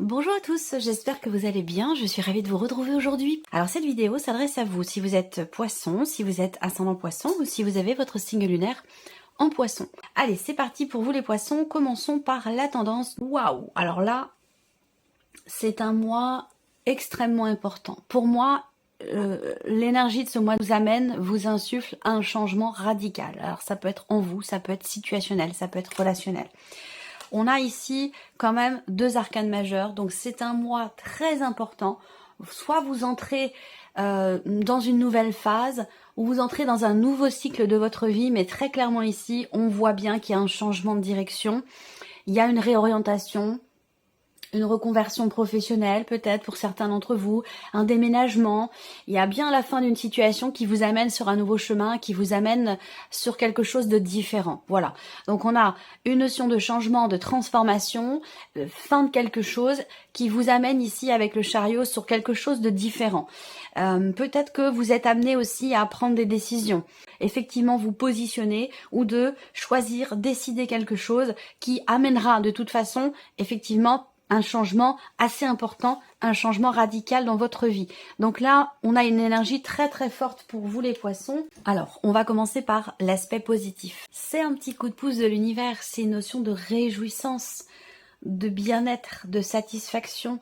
Bonjour à tous, j'espère que vous allez bien, je suis ravie de vous retrouver aujourd'hui. Alors cette vidéo s'adresse à vous si vous êtes poisson, si vous êtes ascendant poisson ou si vous avez votre signe lunaire en poisson. Allez, c'est parti pour vous les poissons, commençons par la tendance. Waouh! Alors là, c'est un mois extrêmement important. Pour moi, l'énergie de ce mois vous insuffle un changement radical. Alors ça peut être en vous, ça peut être situationnel, ça peut être relationnel. On a ici quand même deux arcanes majeures, donc c'est un mois très important. Soit vous entrez dans une nouvelle phase, ou vous entrez dans un nouveau cycle de votre vie, mais très clairement ici, on voit bien qu'il y a un changement de direction, il y a une réorientation, une reconversion professionnelle peut-être pour certains d'entre vous, un déménagement. Il y a bien la fin d'une situation qui vous amène sur un nouveau chemin, qui vous amène sur quelque chose de différent. Voilà. Donc on a une notion de changement, de transformation, fin de quelque chose qui vous amène ici avec le chariot sur quelque chose de différent. Peut-être que vous êtes amené aussi à prendre des décisions. Effectivement vous positionner ou de choisir, décider quelque chose qui amènera de toute façon effectivement un changement assez important, un changement radical dans votre vie. Donc là, on a une énergie très très forte pour vous les poissons. Alors, on va commencer par l'aspect positif. C'est un petit coup de pouce de l'univers, c'est une notion de réjouissance, de bien-être, de satisfaction,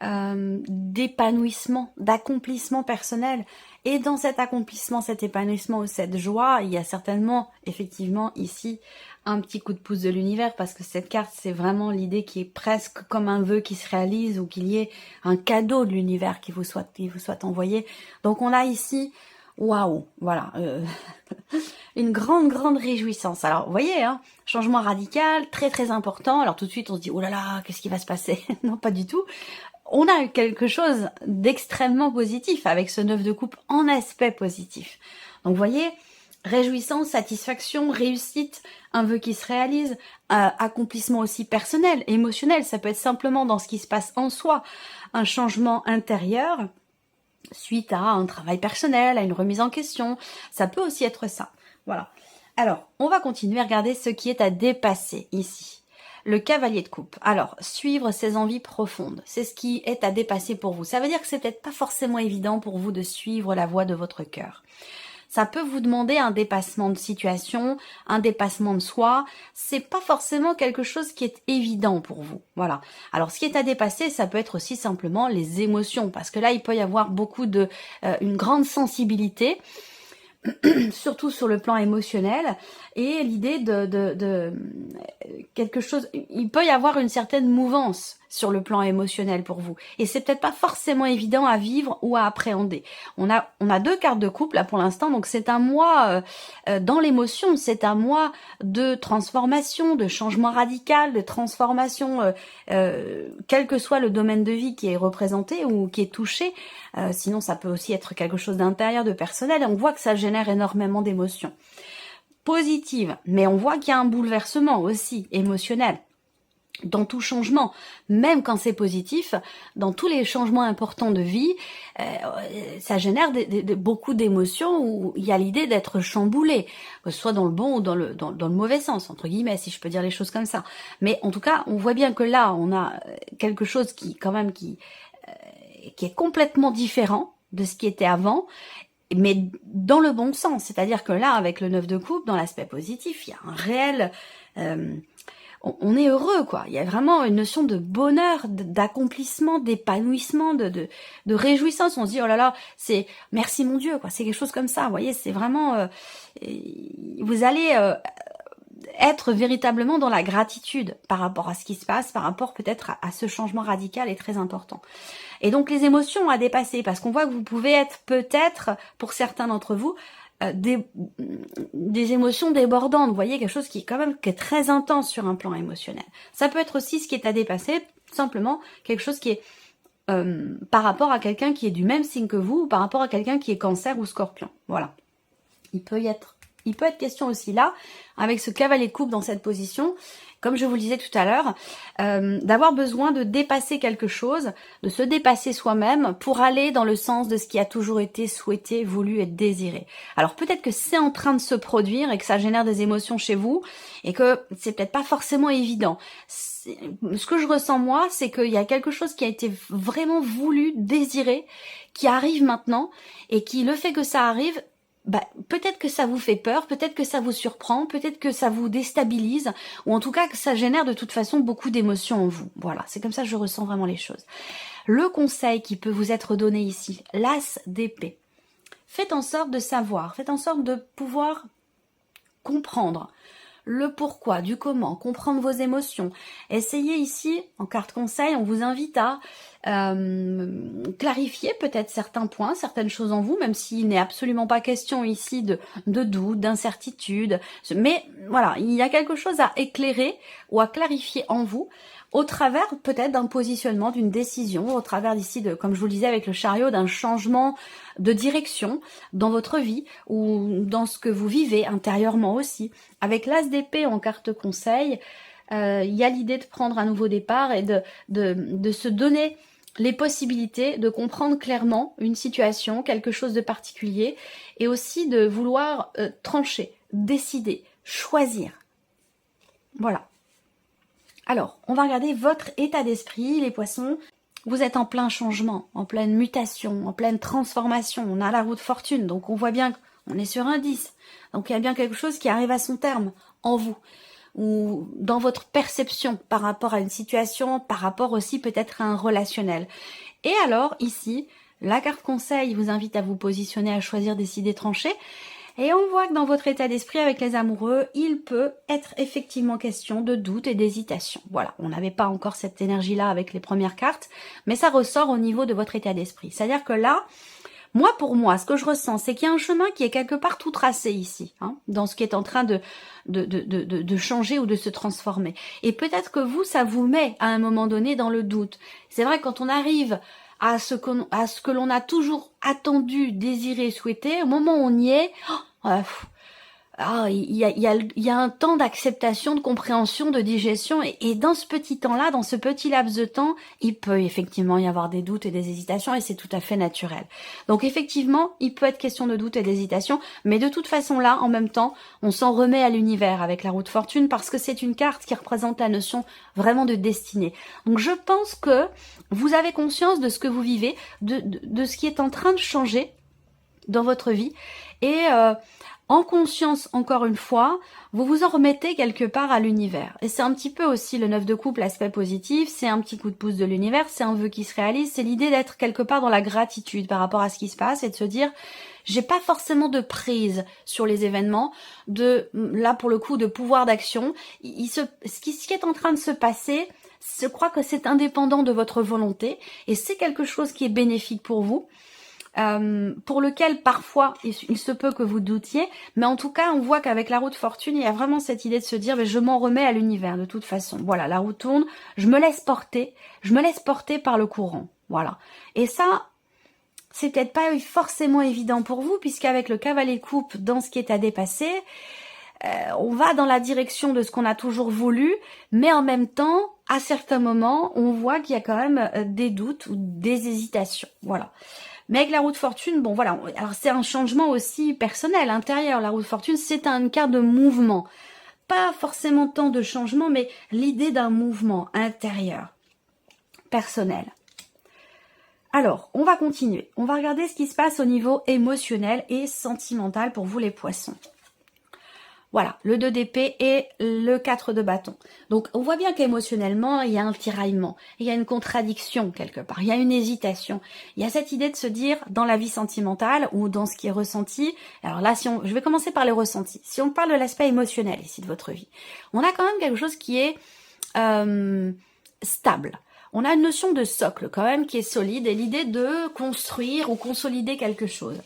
d'épanouissement, d'accomplissement personnel. Et dans cet accomplissement, cet épanouissement ou cette joie, il y a certainement, effectivement, ici, un petit coup de pouce de l'univers, parce que cette carte, c'est vraiment l'idée qui est presque comme un vœu qui se réalise, ou qu'il y ait un cadeau de l'univers qui vous soit envoyé. Donc on a ici, waouh, voilà, une grande réjouissance. Alors, vous voyez, hein, changement radical, très très important. Alors tout de suite, on se dit, oh là là, qu'est-ce qui va se passer? Non, pas du tout. On a quelque chose d'extrêmement positif avec ce 9 de coupe en aspect positif. Donc, vous voyez, réjouissance, satisfaction, réussite, un vœu qui se réalise, accomplissement aussi personnel, émotionnel. Ça peut être simplement dans ce qui se passe en soi, un changement intérieur suite à un travail personnel, à une remise en question. Ça peut aussi être ça. Voilà. Alors, on va continuer à regarder ce qui est à dépasser ici. Le cavalier de coupe. Alors, suivre ses envies profondes, c'est ce qui est à dépasser pour vous. Ça veut dire que c'est peut-être pas forcément évident pour vous de suivre la voie de votre cœur. Ça peut vous demander un dépassement de situation, un dépassement de soi. C'est pas forcément quelque chose qui est évident pour vous. Voilà. Alors, ce qui est à dépasser, ça peut être aussi simplement les émotions, parce que là, il peut y avoir beaucoup de, une grande sensibilité, surtout sur le plan émotionnel, et l'idée de quelque chose, il peut y avoir une certaine mouvance sur le plan émotionnel pour vous, et c'est peut-être pas forcément évident à vivre ou à appréhender. On a deux cartes de couple là pour l'instant, donc c'est un mois dans l'émotion, c'est un mois de transformation, de changement radical, de transformation, quel que soit le domaine de vie qui est représenté ou qui est touché. Sinon ça peut aussi être quelque chose d'intérieur, de personnel, et on voit que ça génère énormément d'émotions positives, mais on voit qu'il y a un bouleversement aussi émotionnel dans tout changement, même quand c'est positif, dans tous les changements importants de vie, ça génère beaucoup d'émotions où il y a l'idée d'être chamboulé, que ce soit dans le bon ou dans le mauvais sens, entre guillemets, si je peux dire les choses comme ça. Mais en tout cas, on voit bien que là, on a quelque chose qui est complètement différent de ce qui était avant, mais dans le bon sens. C'est-à-dire que là, avec le 9 de coupe, dans l'aspect positif, il y a un réel... on est heureux, quoi. Il y a vraiment une notion de bonheur, d'accomplissement, d'épanouissement, de réjouissance. On se dit, oh là là, c'est merci mon Dieu, quoi. C'est quelque chose comme ça, vous voyez, c'est vraiment... vous allez... être véritablement dans la gratitude par rapport à ce qui se passe, par rapport peut-être à ce changement radical et très important. Et donc les émotions à dépasser, parce qu'on voit que vous pouvez être peut-être, pour certains d'entre vous, des émotions débordantes, vous voyez, quelque chose qui est très intense sur un plan émotionnel. Ça peut être aussi ce qui est à dépasser, simplement quelque chose qui est par rapport à quelqu'un qui est du même signe que vous, ou par rapport à quelqu'un qui est cancer ou scorpion. Voilà. Il peut être question aussi là, avec ce cavalier de coupe dans cette position, comme je vous le disais tout à l'heure, d'avoir besoin de dépasser quelque chose, de se dépasser soi-même pour aller dans le sens de ce qui a toujours été souhaité, voulu et désiré. Alors peut-être que c'est en train de se produire et que ça génère des émotions chez vous et que c'est peut-être pas forcément évident. Ce que je ressens moi, c'est qu'il y a quelque chose qui a été vraiment voulu, désiré, qui arrive maintenant et qui, le fait que ça arrive, peut-être que ça vous fait peur, peut-être que ça vous surprend, peut-être que ça vous déstabilise, ou en tout cas que ça génère de toute façon beaucoup d'émotions en vous. Voilà, c'est comme ça que je ressens vraiment les choses. Le conseil qui peut vous être donné ici, l'as d'épée. Faites en sorte de savoir, faites en sorte de pouvoir comprendre le pourquoi, du comment, comprendre vos émotions. Essayez ici, en carte conseil, on vous invite à clarifier peut-être certains points, certaines choses en vous, même s'il n'est absolument pas question ici de doute, d'incertitude. Mais voilà, il y a quelque chose à éclairer ou à clarifier en vous, au travers peut-être d'un positionnement, d'une décision, au travers d'ici, comme je vous le disais avec le chariot, d'un changement de direction dans votre vie ou dans ce que vous vivez intérieurement aussi. Avec l'as d'épée en carte conseil, il y a l'idée de prendre un nouveau départ et de se donner les possibilités de comprendre clairement une situation, quelque chose de particulier, et aussi de vouloir trancher, décider, choisir. Voilà. Alors, on va regarder votre état d'esprit, les poissons. Vous êtes en plein changement, en pleine mutation, en pleine transformation. On a la roue de fortune, donc on voit bien qu'on est sur un 10. Donc il y a bien quelque chose qui arrive à son terme en vous, ou dans votre perception par rapport à une situation, par rapport aussi peut-être à un relationnel. Et alors, ici, la carte conseil vous invite à vous positionner, à choisir, décider, trancher. Et on voit que dans votre état d'esprit avec les amoureux, il peut être effectivement question de doute et d'hésitation. Voilà, on n'avait pas encore cette énergie-là avec les premières cartes, mais ça ressort au niveau de votre état d'esprit. C'est-à-dire que là, pour moi, ce que je ressens, c'est qu'il y a un chemin qui est quelque part tout tracé ici, dans ce qui est en train de changer ou de se transformer. Et peut-être que vous, ça vous met à un moment donné dans le doute. C'est vrai, quand on arrive à ce que l'on a toujours attendu, désiré, souhaité, au moment où on y est, il y a un temps d'acceptation, de compréhension, de digestion, et dans ce petit temps-là, dans ce petit laps de temps, il peut effectivement y avoir des doutes et des hésitations, et c'est tout à fait naturel. Donc effectivement, il peut être question de doute et d'hésitation, mais de toute façon là, en même temps, on s'en remet à l'univers avec la roue de fortune, parce que c'est une carte qui représente la notion vraiment de destinée. Donc je pense que vous avez conscience de ce que vous vivez, de ce qui est en train de changer dans votre vie, et en conscience, encore une fois, vous vous en remettez quelque part à l'univers. Et c'est un petit peu aussi le 9 de coupe, l'aspect positif, c'est un petit coup de pouce de l'univers, c'est un vœu qui se réalise, c'est l'idée d'être quelque part dans la gratitude par rapport à ce qui se passe et de se dire, j'ai pas forcément de prise sur les événements, là pour le coup de pouvoir d'action. Ce qui est en train de se passer, je crois que c'est indépendant de votre volonté et c'est quelque chose qui est bénéfique pour vous. Pour lequel parfois il se peut que vous doutiez, mais en tout cas on voit qu'avec la roue de fortune il y a vraiment cette idée de se dire je m'en remets à l'univers de toute façon, voilà, la roue tourne, je me laisse porter par le courant, voilà. Et ça, c'est peut-être pas forcément évident pour vous, puisqu'avec le cavalier coupe dans ce qui est à dépasser, on va dans la direction de ce qu'on a toujours voulu, mais en même temps, à certains moments, on voit qu'il y a quand même des doutes ou des hésitations, voilà. Mais avec la roue de fortune, bon voilà, alors c'est un changement aussi personnel, intérieur. La roue de fortune, c'est une carte de mouvement. Pas forcément tant de changement, mais l'idée d'un mouvement intérieur, personnel. Alors, on va continuer. On va regarder ce qui se passe au niveau émotionnel et sentimental pour vous les poissons. Voilà, le 2 d'épée et le 4 de bâton. Donc, on voit bien qu'émotionnellement, il y a un tiraillement, il y a une contradiction quelque part, il y a une hésitation. Il y a cette idée de se dire, dans la vie sentimentale ou dans ce qui est ressenti, alors là, je vais commencer par les ressentis. Si on parle de l'aspect émotionnel ici de votre vie, on a quand même quelque chose qui est stable. On a une notion de socle quand même qui est solide et l'idée de construire ou consolider quelque chose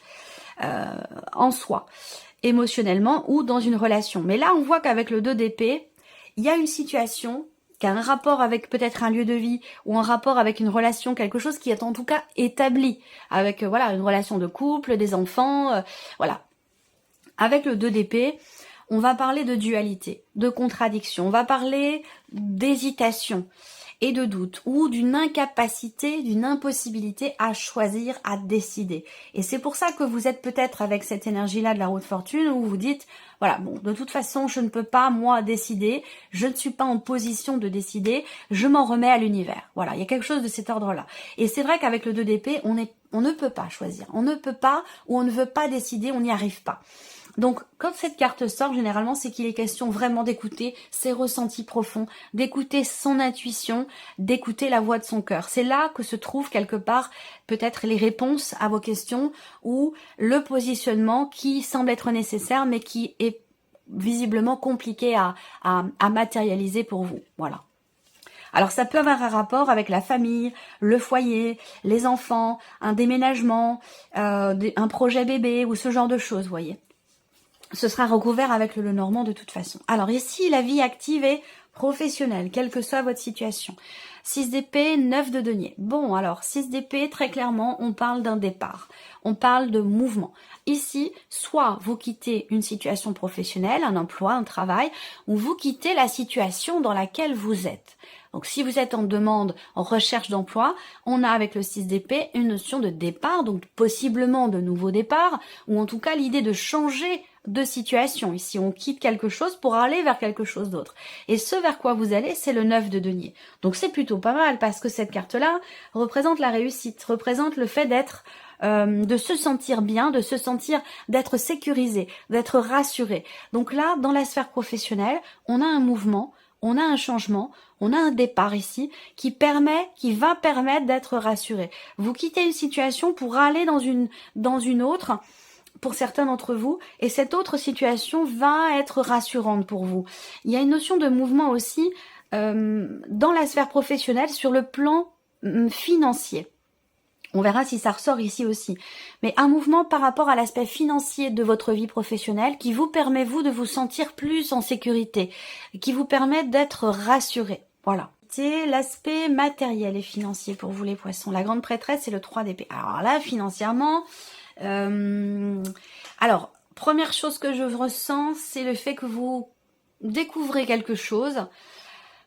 en soi, émotionnellement ou dans une relation. Mais là, on voit qu'avec le 2 d'épée, il y a une situation qui a un rapport avec peut-être un lieu de vie ou un rapport avec une relation, quelque chose qui est en tout cas établi avec voilà une relation de couple, des enfants, voilà. Avec le 2 d'épée, on va parler de dualité, de contradiction, on va parler d'hésitation et de doute, ou d'une incapacité, d'une impossibilité à choisir, à décider. Et c'est pour ça que vous êtes peut-être avec cette énergie-là de la roue de fortune, où vous dites, voilà, bon, de toute façon, je ne peux pas, moi, décider, je ne suis pas en position de décider, je m'en remets à l'univers. Voilà, il y a quelque chose de cet ordre-là. Et c'est vrai qu'avec le 2 d'épée, on ne peut pas choisir, on ne peut pas, ou on ne veut pas décider, on n'y arrive pas. Donc, quand cette carte sort, généralement, c'est qu'il est question vraiment d'écouter ses ressentis profonds, d'écouter son intuition, d'écouter la voix de son cœur. C'est là que se trouvent quelque part peut-être les réponses à vos questions ou le positionnement qui semble être nécessaire, mais qui est visiblement compliqué à matérialiser pour vous. Voilà. Alors ça peut avoir un rapport avec la famille, le foyer, les enfants, un déménagement, un projet bébé ou ce genre de choses, vous voyez. Ce sera recouvert avec le Lenormand de toute façon. Alors ici, la vie active est professionnelle, quelle que soit votre situation. 6 d'épée, 9 de denier. Bon, alors 6 d'épée, très clairement, on parle d'un départ. On parle de mouvement. Ici, soit vous quittez une situation professionnelle, un emploi, un travail, ou vous quittez la situation dans laquelle vous êtes. Donc si vous êtes en demande, en recherche d'emploi, on a avec le 6 d'épée une notion de départ, donc possiblement de nouveau départ, ou en tout cas l'idée de changer de situation. Ici, on quitte quelque chose pour aller vers quelque chose d'autre. Et ce vers quoi vous allez, c'est le 9 de denier. Donc c'est plutôt pas mal parce que cette carte-là représente la réussite, représente le fait d'être, de se sentir bien, de se sentir, d'être sécurisé, d'être rassuré. Donc là, dans la sphère professionnelle, on a un mouvement, on a un changement, on a un départ ici qui va permettre d'être rassuré. Vous quittez une situation pour aller dans une autre, pour certains d'entre vous, et cette autre situation va être rassurante pour vous. Il y a une notion de mouvement aussi dans la sphère professionnelle sur le plan financier. On verra si ça ressort ici aussi. Mais un mouvement par rapport à l'aspect financier de votre vie professionnelle qui vous permet, vous, de vous sentir plus en sécurité, qui vous permet d'être rassuré. Voilà. C'est l'aspect matériel et financier pour vous les poissons. La grande prêtresse, c'est le 3 d'épée. Alors là, financièrement... alors, première chose que je ressens, c'est le fait que vous découvrez quelque chose,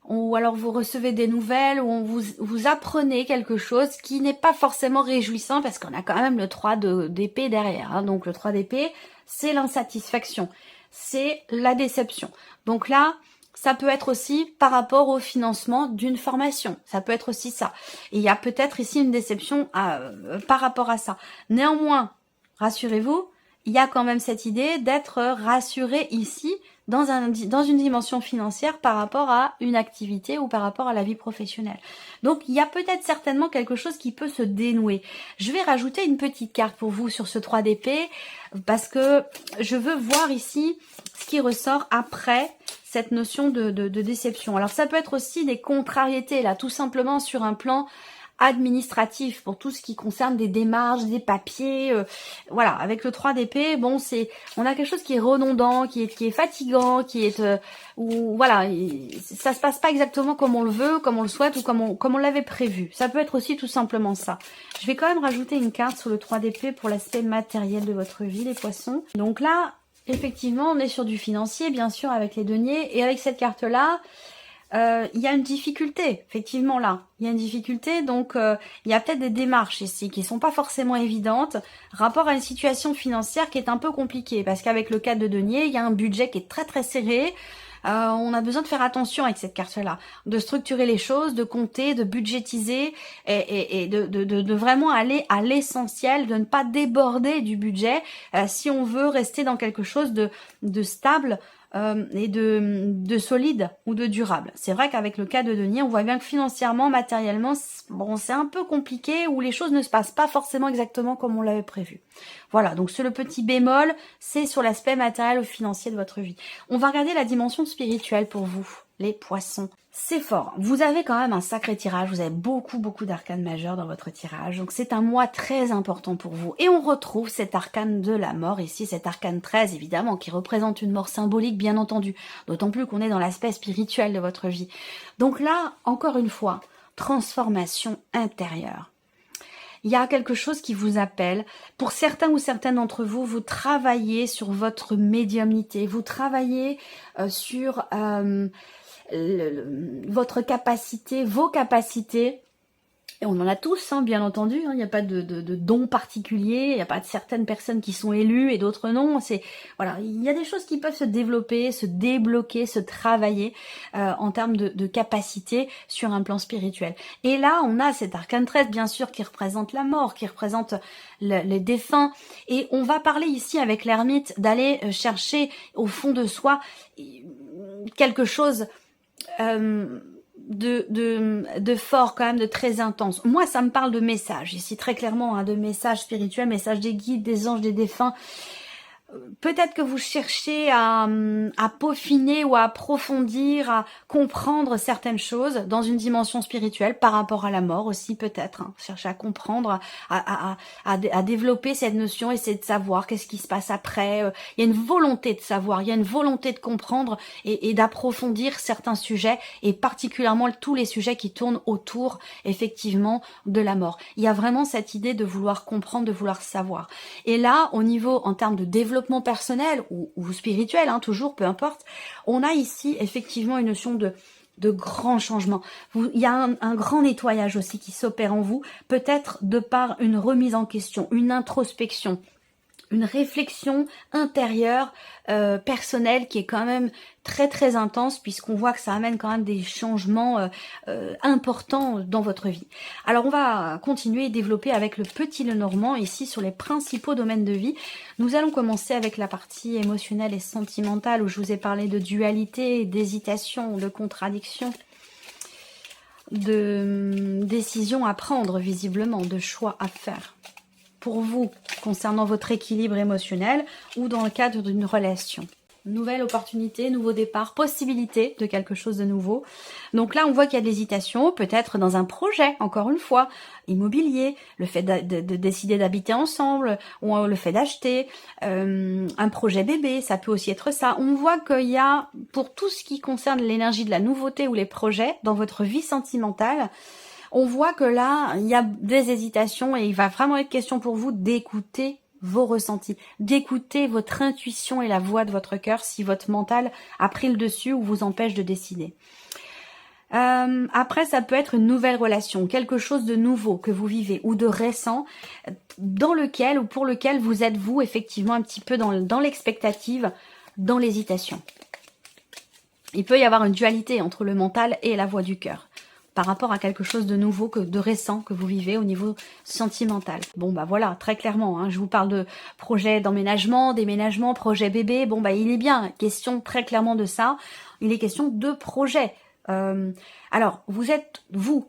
ou alors vous recevez des nouvelles, ou vous apprenez quelque chose qui n'est pas forcément réjouissant, parce qu'on a quand même le 3 d'épée derrière. Hein. Donc le 3 d'épée, c'est l'insatisfaction, c'est la déception. Donc là, ça peut être aussi par rapport au financement d'une formation. Ça peut être aussi ça. Et il y a peut-être ici une déception par rapport à ça. Néanmoins, rassurez-vous, il y a quand même cette idée d'être rassuré ici dans une dimension financière par rapport à une activité ou par rapport à la vie professionnelle. Donc il y a peut-être certainement quelque chose qui peut se dénouer. Je vais rajouter une petite carte pour vous sur ce 3 d'épée parce que je veux voir ici ce qui ressort après cette notion de déception. Alors ça peut être aussi des contrariétés là, tout simplement sur un plan administratif pour tout ce qui concerne des démarches, des papiers, voilà, avec le 3 d'épée, bon, on a quelque chose qui est redondant, qui est fatigant, qui est où voilà, ça se passe pas exactement comme on le veut, comme on le souhaite ou comme on l'avait prévu. Ça peut être aussi tout simplement ça. Je vais quand même rajouter une carte sur le 3 d'épée pour l'aspect matériel de votre vie, les poissons. Donc là, effectivement, on est sur du financier, bien sûr, avec les deniers, et avec cette carte-là, il y a une difficulté, effectivement là, il y a une difficulté, donc il y a peut-être des démarches ici qui sont pas forcément évidentes, rapport à une situation financière qui est un peu compliquée, parce qu'avec le 4 de denier, il y a un budget qui est très très serré, on a besoin de faire attention avec cette carte-là, de structurer les choses, de compter, de budgétiser et de vraiment aller à l'essentiel, de ne pas déborder du budget si on veut rester dans quelque chose de stable et de solide ou de durable. C'est vrai qu'avec le cas de denier, on voit bien que financièrement, matériellement, bon, c'est un peu compliqué où les choses ne se passent pas forcément exactement comme on l'avait prévu. Voilà, donc c'est le petit bémol, c'est sur l'aspect matériel ou financier de votre vie. On va regarder la dimension spirituelle pour vous, les poissons. C'est fort. Vous avez quand même un sacré tirage. Vous avez beaucoup d'arcanes majeures dans votre tirage. Donc c'est un mois très important pour vous. Et on retrouve cet arcane de la mort ici, cet arcane 13 évidemment, qui représente une mort symbolique bien entendu. D'autant plus qu'on est dans l'aspect spirituel de votre vie. Donc là, encore une fois, transformation intérieure. il y a quelque chose qui vous appelle. Pour certains ou certaines d'entre vous, vous travaillez sur votre médiumnité, vous travaillez sur votre capacité, vos capacités. Et on en a tous, hein, bien entendu, hein, il n'y a pas de don particulier, il n'y a pas de certaines personnes qui sont élues et d'autres non. Voilà, il y a des choses qui peuvent se développer, se débloquer, se travailler en termes de capacité sur un plan spirituel. Et là, on a cet arcane 13, bien sûr, qui représente la mort, qui représente les défunts. Et on va parler ici avec l'ermite d'aller chercher au fond de soi quelque chose de fort quand même, de très intense. Moi, ça me parle de messages, ici très clairement, hein, de messages spirituels, messages des guides, des anges, des défunts. Peut-être que vous cherchez à peaufiner ou à approfondir, à comprendre certaines choses dans une dimension spirituelle par rapport à la mort aussi peut-être. Hein. Cherchez à comprendre, à développer cette notion, essayer de savoir qu'est-ce qui se passe après. Il y a une volonté de savoir, il y a une volonté de comprendre et d'approfondir certains sujets et particulièrement tous les sujets qui tournent autour effectivement de la mort. Il y a vraiment cette idée de vouloir comprendre, de vouloir savoir. Et là, au niveau en termes de développement personnel ou spirituel, hein, toujours, peu importe, on a ici effectivement une notion de grand changement. Il y a un grand nettoyage aussi qui s'opère en vous, peut-être de par une remise en question, une introspection, une réflexion intérieure, personnelle qui est quand même très très intense puisqu'on voit que ça amène quand même des changements importants dans votre vie. Alors on va continuer et développer avec le petit Lenormand ici sur les principaux domaines de vie. Nous allons commencer avec la partie émotionnelle et sentimentale où je vous ai parlé de dualité, d'hésitation, de contradiction, de décision à prendre visiblement, de choix à faire. Pour vous, concernant votre équilibre émotionnel ou dans le cadre d'une relation. Nouvelle opportunité, nouveau départ, possibilité de quelque chose de nouveau. Donc là, on voit qu'il y a de l'hésitation, peut-être dans un projet, encore une fois, immobilier, le fait de décider d'habiter ensemble, ou le fait d'acheter, un projet bébé, ça peut aussi être ça. On voit qu'il y a, pour tout ce qui concerne l'énergie de la nouveauté ou les projets dans votre vie sentimentale, on voit que là, il y a des hésitations et il va vraiment être question pour vous d'écouter vos ressentis, d'écouter votre intuition et la voix de votre cœur si votre mental a pris le dessus ou vous empêche de décider. Après, ça peut être une nouvelle relation, quelque chose de nouveau que vous vivez ou de récent dans lequel ou pour lequel vous êtes vous effectivement un petit peu dans l'expectative, dans l'hésitation. Il peut y avoir une dualité entre le mental et la voix du cœur par rapport à quelque chose de nouveau, de récent que vous vivez au niveau sentimental. Bon bah voilà, très clairement, hein, je vous parle de projet d'emménagement, déménagement, projet bébé, bon bah il est bien question très clairement de ça, il est question de projet. Alors, vous êtes, vous,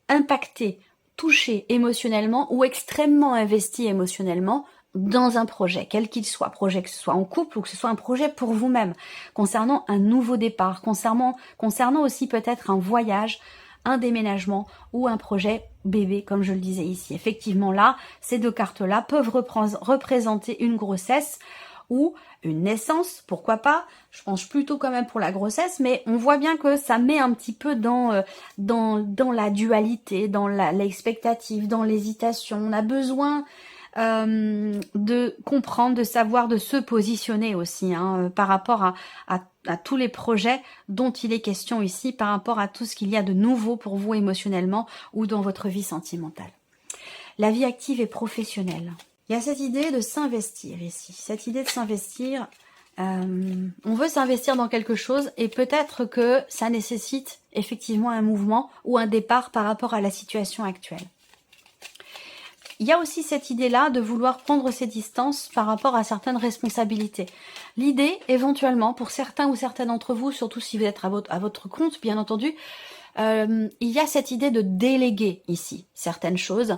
impacté, touché émotionnellement ou extrêmement investi émotionnellement dans un projet, quel qu'il soit, projet que ce soit en couple ou que ce soit un projet pour vous-même, concernant un nouveau départ, concernant aussi peut-être un voyage, un déménagement ou un projet bébé, comme je le disais ici. Effectivement, là, ces deux cartes-là peuvent représenter une grossesse ou une naissance, pourquoi pas. Je pense plutôt quand même pour la grossesse, mais on voit bien que ça met un petit peu dans la dualité, dans l'expectative, dans l'hésitation. On a besoin de comprendre, de savoir, de se positionner aussi hein, par rapport à tous les projets dont il est question ici, par rapport à tout ce qu'il y a de nouveau pour vous émotionnellement ou dans votre vie sentimentale. La vie active et professionnelle. Il y a cette idée de s'investir ici, cette idée de s'investir. On veut s'investir dans quelque chose et peut-être que ça nécessite effectivement un mouvement ou un départ par rapport à la situation actuelle. Il y a aussi cette idée-là de vouloir prendre ses distances par rapport à certaines responsabilités. L'idée, éventuellement, pour certains ou certaines d'entre vous, surtout si vous êtes à votre compte, bien entendu, il y a cette idée de déléguer ici certaines choses,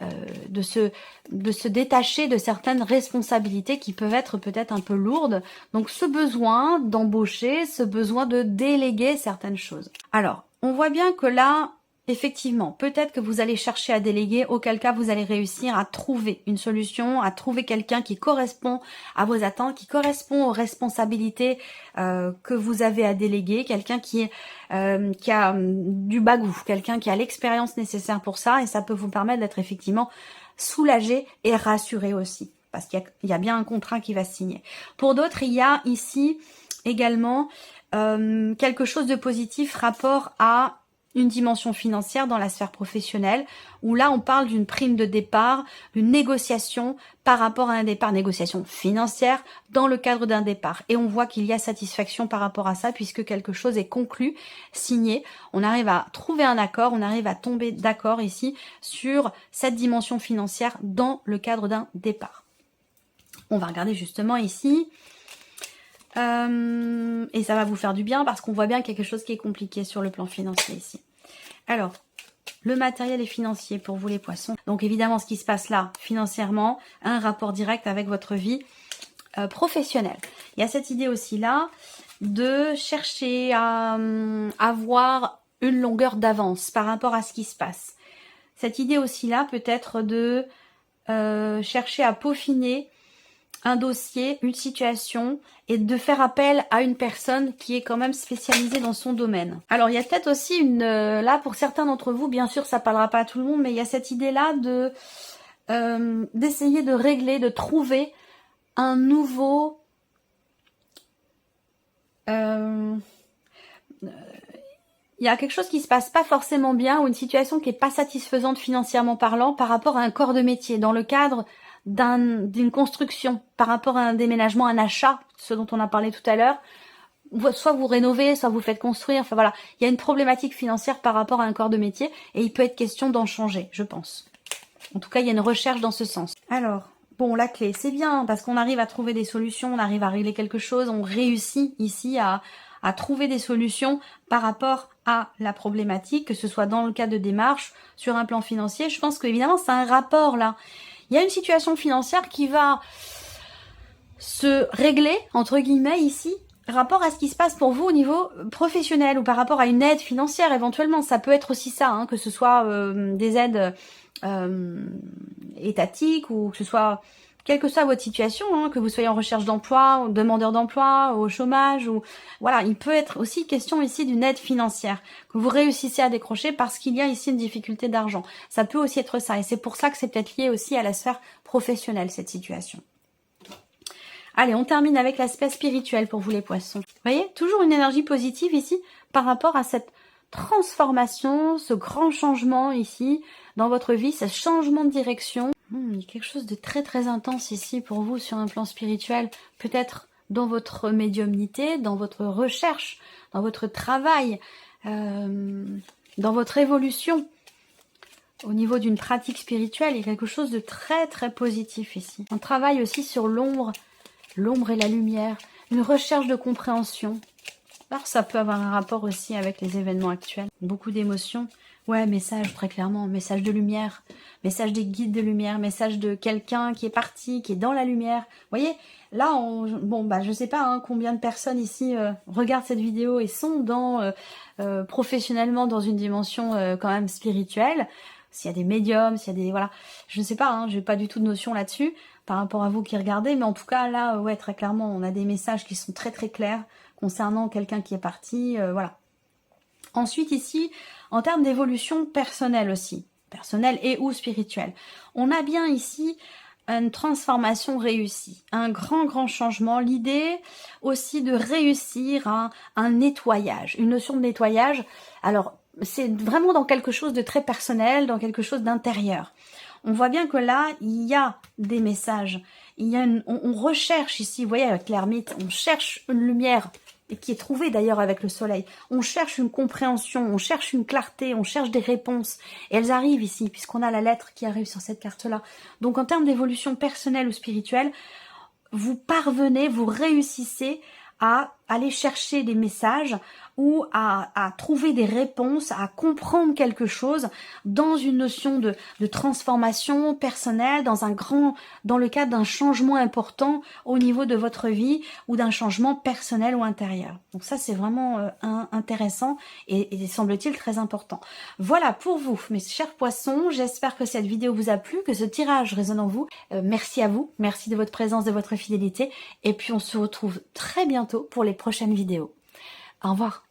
de se détacher de certaines responsabilités qui peuvent être peut-être un peu lourdes. Donc ce besoin d'embaucher, ce besoin de déléguer certaines choses. Alors, on voit bien que là, effectivement, peut-être que vous allez chercher à déléguer, auquel cas vous allez réussir à trouver une solution, à trouver quelqu'un qui correspond à vos attentes, qui correspond aux responsabilités que vous avez à déléguer, quelqu'un qui a du bagou, quelqu'un qui a l'expérience nécessaire pour ça, et ça peut vous permettre d'être effectivement soulagé et rassuré aussi, parce qu'il y a bien un contrat qui va se signer. Pour d'autres, il y a ici également quelque chose de positif rapport à une dimension financière dans la sphère professionnelle, où là on parle d'une prime de départ, d'une négociation par rapport à un départ, négociation financière dans le cadre d'un départ. Et on voit qu'il y a satisfaction par rapport à ça, puisque quelque chose est conclu, signé, on arrive à trouver un accord, on arrive à tomber d'accord ici sur cette dimension financière dans le cadre d'un départ. On va regarder justement ici. Et ça va vous faire du bien parce qu'on voit bien quelque chose qui est compliqué sur le plan financier ici. Alors, le matériel et financier pour vous les poissons. Donc évidemment, ce qui se passe là, financièrement, a un rapport direct avec votre vie professionnelle. Il y a cette idée aussi là de chercher à avoir une longueur d'avance par rapport à ce qui se passe. Cette idée aussi là peut être de chercher à peaufiner un dossier, une situation, et de faire appel à une personne qui est quand même spécialisée dans son domaine. Alors il y a peut-être aussi là pour certains d'entre vous, bien sûr ça parlera pas à tout le monde, mais il y a cette idée là de d'essayer de régler, de trouver un nouveau il y a quelque chose qui se passe pas forcément bien, ou une situation qui est pas satisfaisante financièrement parlant par rapport à un corps de métier, dans le cadre d'une construction, par rapport à un déménagement, un achat, ce dont on a parlé tout à l'heure. Soit vous rénovez, soit vous faites construire, enfin voilà. Il y a une problématique financière par rapport à un corps de métier, et il peut être question d'en changer, je pense. En tout cas, il y a une recherche dans ce sens. Alors, bon, la clé, c'est bien, parce qu'on arrive à trouver des solutions, on arrive à régler quelque chose, on réussit ici à trouver des solutions par rapport à la problématique, que ce soit dans le cas de démarche, sur un plan financier. Je pense qu'évidemment, c'est un rapport là. Il y a une situation financière qui va se régler, entre guillemets, ici, rapport à ce qui se passe pour vous au niveau professionnel, ou par rapport à une aide financière éventuellement. Ça peut être aussi ça, hein, que ce soit des aides étatiques, ou que ce soit quelle que soit votre situation, hein, que vous soyez en recherche d'emploi, ou demandeur d'emploi, au chômage, ou voilà, il peut être aussi question ici d'une aide financière que vous réussissez à décrocher parce qu'il y a ici une difficulté d'argent. Ça peut aussi être ça, et c'est pour ça que c'est peut-être lié aussi à la sphère professionnelle, cette situation. Allez, on termine avec l'aspect spirituel pour vous les poissons. Vous voyez, toujours une énergie positive ici par rapport à cette transformation, ce grand changement ici dans votre vie, ce changement de direction. Il y a quelque chose de très très intense ici pour vous sur un plan spirituel, peut-être dans votre médiumnité, dans votre recherche, dans votre travail, dans votre évolution. Au niveau d'une pratique spirituelle, il y a quelque chose de très très positif ici. On travaille aussi sur l'ombre et la lumière, une recherche de compréhension. Alors ça peut avoir un rapport aussi avec les événements actuels. Beaucoup d'émotions. Ouais, message très clairement, message de lumière, message des guides de lumière, message de quelqu'un qui est parti, qui est dans la lumière. Vous voyez, là, je sais pas hein, combien de personnes ici regardent cette vidéo et sont professionnellement dans une dimension quand même spirituelle. S'il y a des médiums, s'il y a des... Voilà, je ne sais pas, hein, j'ai pas du tout de notion là-dessus par rapport à vous qui regardez, mais en tout cas, là, ouais, très clairement, on a des messages qui sont très très clairs concernant quelqu'un qui est parti, voilà. Ensuite, ici, en termes d'évolution personnelle aussi, personnelle et ou spirituelle, on a bien ici une transformation réussie, un grand changement, l'idée aussi de réussir un nettoyage, une notion de nettoyage. Alors, c'est vraiment dans quelque chose de très personnel, dans quelque chose d'intérieur. On voit bien que là, il y a des messages, on recherche ici, vous voyez avec l'ermite, on cherche une lumière, et qui est trouvée d'ailleurs avec le soleil. On cherche une compréhension, on cherche une clarté, on cherche des réponses. Et elles arrivent ici, puisqu'on a la lettre qui arrive sur cette carte-là. Donc en termes d'évolution personnelle ou spirituelle, vous parvenez, vous réussissez à aller chercher des messages ou à trouver des réponses, à comprendre quelque chose dans une notion de transformation personnelle, dans le cadre d'un changement important au niveau de votre vie ou d'un changement personnel ou intérieur. Donc ça, c'est vraiment intéressant et semble-t-il très important. Voilà pour vous, mes chers poissons. J'espère que cette vidéo vous a plu, que ce tirage résonne en vous. Merci à vous, merci de votre présence, de votre fidélité. Et puis on se retrouve très bientôt pour les prochaines vidéos. Au revoir.